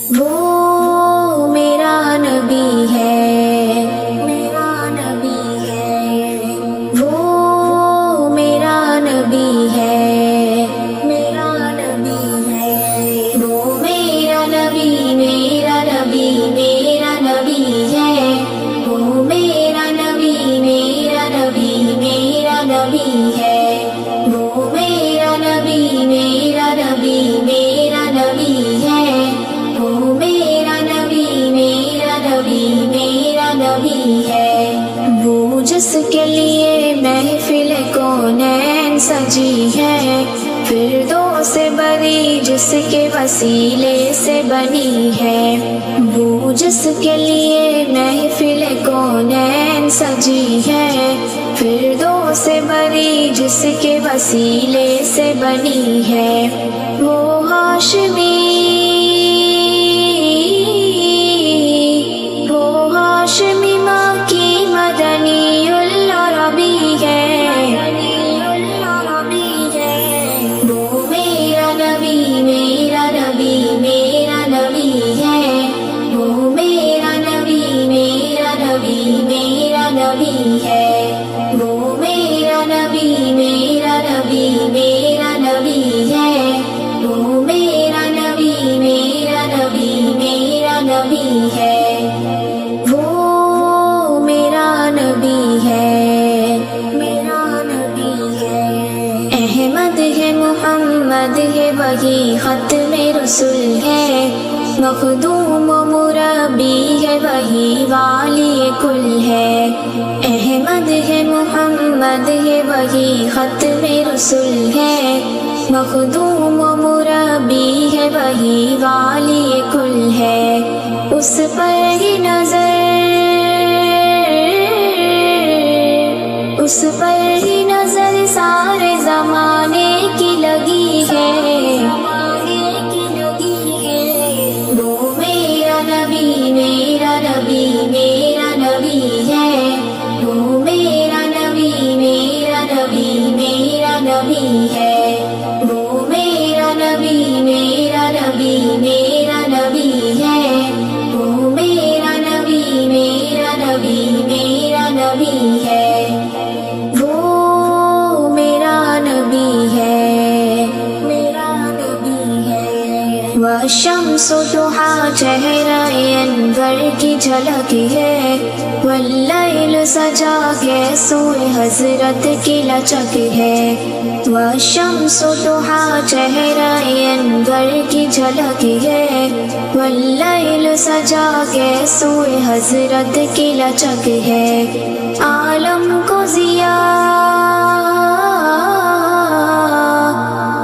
وہ میرا نبی ہے، میرا نبی ہے، وہ میرا نبی ہے، میرا نبی ہے، وہ میرا نبی، میرا نبی، میرا نبی ہے، وہ میرا نبی، میرا نبی، میرا نبی ہے، وہ میرا نبی، میرا نبی، میرا نبی ہے، وہ میرا نبی، میرا نبی، میرا نبی ہے، وہ جس کے لیے محفل کونین سجی ہے، فردوس بری جس کے وسیلے سے بنی ہے، وہ جس کے لیے محفل کونین سجی ہے، فردوس بری جس کے وسیلے سے بنی ہے، وہ ہاشمی، ہاشمی مکی مدنی العربی ہے، وہ میرا نبی، میرا نبی، میرا نبی ہے، وہ میرا نبی، میرا نبی، میرا نبی ہے، وہ میرا نبی، میرا نبی، میرا نبی ہے، وہ میرا نبی، میرا نبی، میرا نبی ہے، احمد ہے، محمد ہے، وہی ختم رسول ہے، مخدوم و مربی ہے، وہی والی کل ہے، احمد ہے، محمد ہے، وہی ختم رسول ہے، مخدوم و مربی ہے، وہی والی کل ہے، اس پر ہی نظر، اس پر ہی نظر سارے زمانے کی لگی ہے، وہ میرا نبی، میرا نبی، میرا نبی ہے، وہ میرا نبی، میرا نبی، میرا نبی ہے، وہ میرا نبی، میرا نبی، میرا نبی ہے، وہ میرا نبی، میرا نبی، میرا نبی ہے، والشمس ضحیٰ چہرہ انور کی جھلک ہے، واللیل سجا کے سوئے حضرت کی لچک ہے، والشمس ضحیٰ چہرہ انور کی جھلک ہے، واللیل سجا کے سوئے حضرت کی لچک ہے، عالم کو ضیا،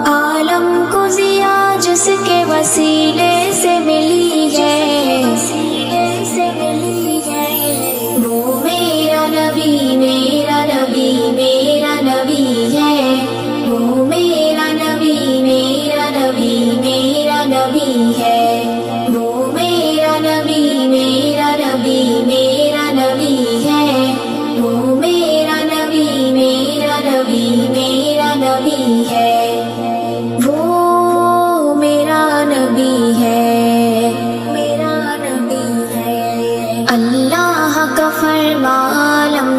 عالم کو ضیا جس کے وسیلے سے ملی ہے، وہ میرا نبی، میرا نبی، میرا نبی ہے، وہ میرا نبی، میرا نبی، میرا نبی ہے، وہ میرا نبی، میرا نبی، میرا نبی ہے، وہ میرا نبی، میرا نبی، میرا نبی ہے،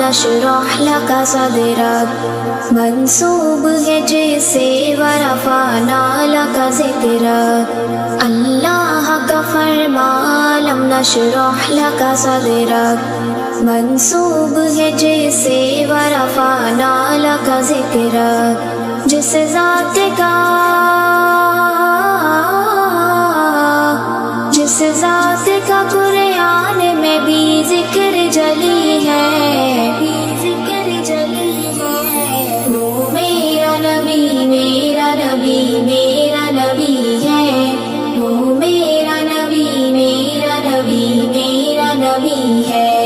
نشرح لک صدرک منسوب ہے جسے ورفعنا لک ذکرک، اللہ کا فرمان لم نشرح لک صدرک منسوب ہے جسے ورفعنا لک ذکرک، جس ذات کا، جس ذات کا قرآن میں بھی ذکر جلی ہے، وہ میرا نبی، میرا نبی، میرا نبی ہے، وہ میرا نبی، میرا نبی، میرا نبی ہے،